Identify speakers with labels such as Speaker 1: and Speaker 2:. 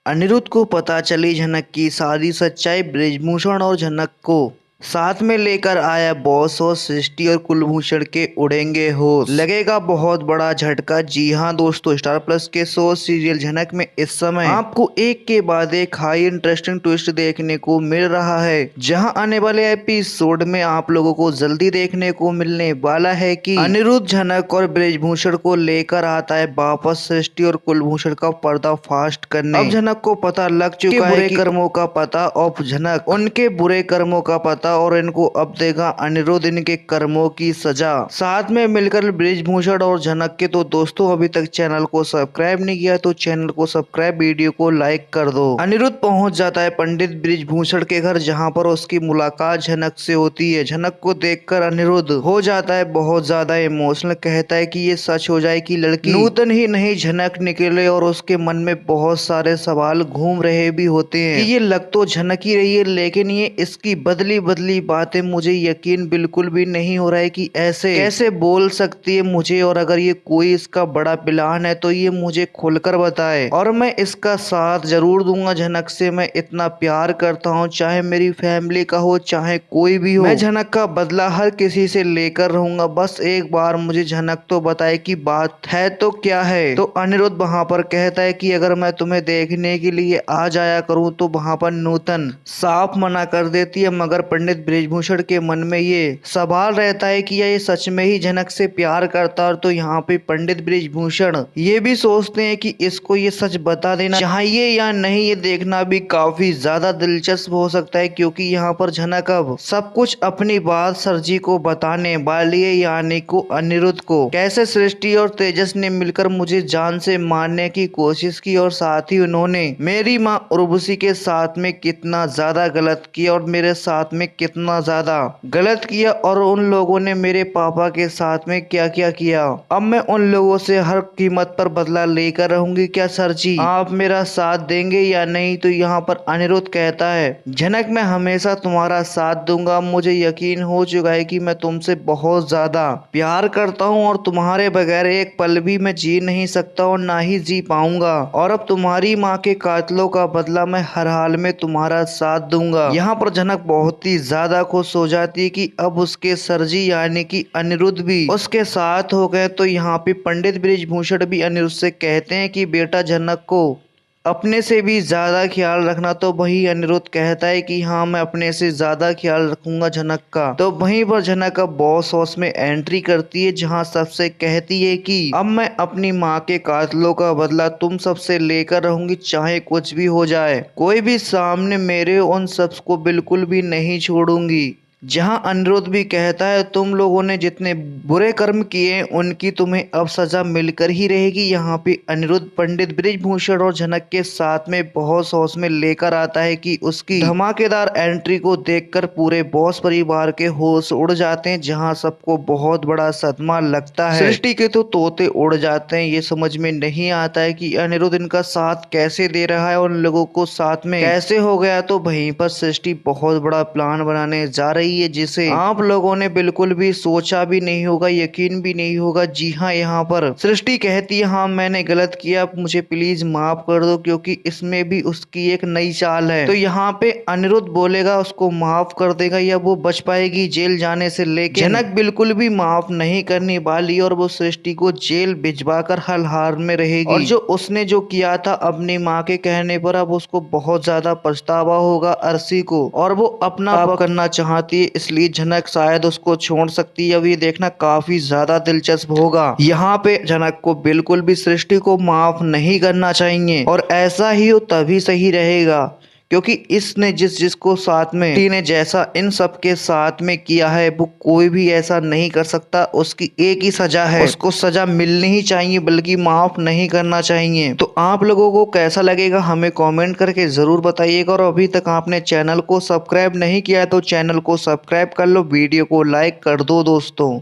Speaker 1: अनिरुद्ध को पता चली झनक की सारी सच्चाई। बृजभूषण और झनक को साथ में लेकर आया बॉस और सृष्टि और कुलभूषण के उड़ेंगे होश। लगेगा बहुत बड़ा झटका। जी हाँ दोस्तों, स्टार प्लस के शो सीरियल झनक में इस समय आपको एक के बाद एक हाई इंटरेस्टिंग ट्विस्ट देखने को मिल रहा है, जहां आने वाले एपिसोड में आप लोगों को जल्दी देखने को मिलने वाला है कि अनिरुद्ध झनक और बृजभूषण को लेकर आता है वापस सृष्टि और कुलभूषण का पर्दाफाश करने। अब झनक को पता लग चुका है बुरे कर्मों का पता और झनक उनके बुरे कर्मों का पता, और इनको अब देगा अनिरुद्ध इनके कर्मों की सजा। साथ में मिलकर बृजभूषण और झनक के। तो दोस्तों, अभी तक चैनल को सब्सक्राइब नहीं किया तो चैनल को सब्सक्राइब, वीडियो को लाइक कर दो। अनिरुद्ध पहुंच जाता है पंडित बृजभूषण के घर, जहां पर उसकी मुलाकात झनक से होती है। झनक को देखकर अनिरुद्ध हो जाता है बहुत ज्यादा इमोशनल। कहता है कि ये सच हो जाए कि लड़की नूतन ही नहीं झनक निकले, और उसके मन में बहुत सारे सवाल घूम रहे भी होते हैं कि ये लग तो झनक ही रही है, लेकिन ये इसकी बदली बातें मुझे यकीन बिल्कुल भी नहीं हो रहा है कि ऐसे कैसे बोल सकती है मुझे, और अगर ये कोई इसका बड़ा प्लान है तो ये मुझे खुलकर बताए, और मैं इसका साथ जरूर दूंगा। झनक से मैं इतना प्यार करता हूँ, चाहे मेरी फैमिली का हो चाहे कोई भी हो, मैं झनक का बदला हर किसी से लेकर रहूंगा। बस एक बार मुझे झनक तो बताए कि बात है तो क्या है। तो अनिरुद्ध वहां पर कहता है कि अगर मैं तुम्हें देखने के लिए आ जाया करूं तो वहां पर नूतन साफ मना कर देती है, मगर पंडित बृजभूषण के मन में ये सवाल रहता है कि ये सच में ही झनक से प्यार करता है। तो यहाँ पे पंडित बृजभूषण ये भी सोचते हैं कि इसको ये सच बता देना चाहिए या नहीं, ये देखना भी काफी ज्यादा दिलचस्प हो सकता है, क्योंकि यहाँ पर झनक अब सब कुछ अपनी बात सर जी को बताने वाली है, यानी को अनिरुद्ध को। कैसे सृष्टि और तेजस ने मिलकर मुझे जान से मारने की कोशिश की, और साथ ही उन्होंने मेरी माँ उर्वशी के साथ में कितना ज्यादा गलत किया, और मेरे साथ में कितना ज्यादा गलत किया, और उन लोगों ने मेरे पापा के साथ में क्या क्या किया। अब मैं उन लोगों से हर कीमत पर बदला लेकर रहूंगी। क्या सर जी आप मेरा साथ देंगे या नहीं? तो यहाँ पर अनिरुद्ध कहता है, झनक मैं हमेशा तुम्हारा साथ दूंगा। मुझे यकीन हो चुका है कि मैं तुमसे बहुत ज्यादा प्यार करता हूँ, और तुम्हारे बगैर एक पल भी मैं जी नहीं सकता और ना ही जी पाऊंगा, और अब तुम्हारी माँ के कातलों का बदला मैं हर हाल में तुम्हारा साथ दूंगा। यहाँ पर झनक बहुत ही ज्यादा खुश हो जाती है कि अब उसके सरजी यानी कि अनिरुद्ध भी उसके साथ हो गए। तो यहाँ पे पंडित बृजभूषण भी अनिरुद्ध से कहते हैं कि बेटा झनक को अपने से भी ज्यादा ख्याल रखना। तो वही अनिरुद्ध कहता है कि हाँ मैं अपने से ज्यादा ख्याल रखूंगा झनक का। तो वहीं पर झनक अब बॉस हाउस में एंट्री करती है, जहाँ सबसे कहती है कि अब मैं अपनी माँ के कातलों का बदला तुम सबसे लेकर रहूंगी, चाहे कुछ भी हो जाए, कोई भी सामने मेरे उन सबको बिल्कुल भी नहीं छोड़ूंगी। जहां अनिरुद्ध भी कहता है तुम लोगों ने जितने बुरे कर्म किए उनकी तुम्हें अब सजा मिलकर ही रहेगी। यहाँ पे अनिरुद्ध पंडित बृजभूषण और झनक के साथ में बॉस हाउस में लेकर आता है कि उसकी धमाकेदार एंट्री को देखकर पूरे बॉस परिवार के होश उड़ जाते हैं, जहां सबको बहुत बड़ा सदमा लगता है। सृष्टि के तो तोते उड़ जाते हैं। ये समझ में नहीं आता है कि अनिरुद्ध इनका साथ कैसे दे रहा है, उन लोगों को साथ में कैसे हो गया। तो वहीं पर सृष्टि बहुत बड़ा प्लान बनाने जा रही है, जिसे आप लोगों ने बिल्कुल भी सोचा भी नहीं होगा, यकीन भी नहीं होगा। जी हाँ, यहाँ पर सृष्टि कहती है हाँ मैंने गलत किया, मुझे प्लीज माफ कर दो, क्योंकि इसमें भी उसकी एक नई चाल है। तो यहाँ पे अनिरुद्ध बोलेगा उसको माफ कर देगा या वो बच पाएगी जेल जाने से, लेकिन झनक बिल्कुल भी माफ नहीं करने वाली, और वो सृष्टि को जेल भिजवा कर हल हाल में रहेगी। और जो उसने जो किया था अपनी माँ के कहने पर, अब उसको बहुत ज्यादा पछतावा होगा अर्शी को, और वो अपना पाप करना चाहती है, इसलिए झनक शायद उसको छोड़ सकती है। अब ये देखना काफी ज्यादा दिलचस्प होगा। यहाँ पे झनक को बिल्कुल भी सृष्टि को माफ नहीं करना चाहिए, और ऐसा ही हो तभी सही रहेगा, क्योंकि इसने जिसको साथ में ने जैसा इन सब के साथ में किया है वो कोई भी ऐसा नहीं कर सकता। उसकी एक ही सजा है, उसको सजा मिलनी ही चाहिए, बल्कि माफ नहीं करना चाहिए। तो आप लोगों को कैसा लगेगा हमें कमेंट करके जरूर बताइएगा, और अभी तक आपने चैनल को सब्सक्राइब नहीं किया है तो चैनल को सब्सक्राइब कर लो, वीडियो को लाइक कर दो दोस्तों।